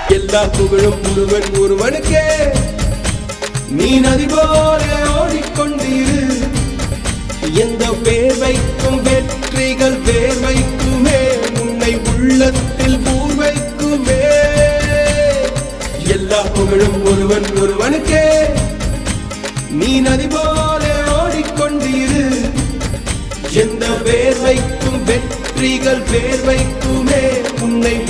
எல்லா புகழும் ஒருவன் ஒருவனுக்கே. நீ நதி போல ஓடிக்கொண்டிரு. எந்த வேர்வைக்கும் வெற்றிகள் வேர்வைக்குமே, உன்னை உள்ளத்தில் பூர்வைக்குமே. எல்லா புகழும் ஒருவன் ஒருவனுக்கே. நீ நதி போல ஓடிக்கொண்டிரு. எந்த வேர்வைக்கும் வெற்றிகள் வேர்வைக்குமே, உன்னை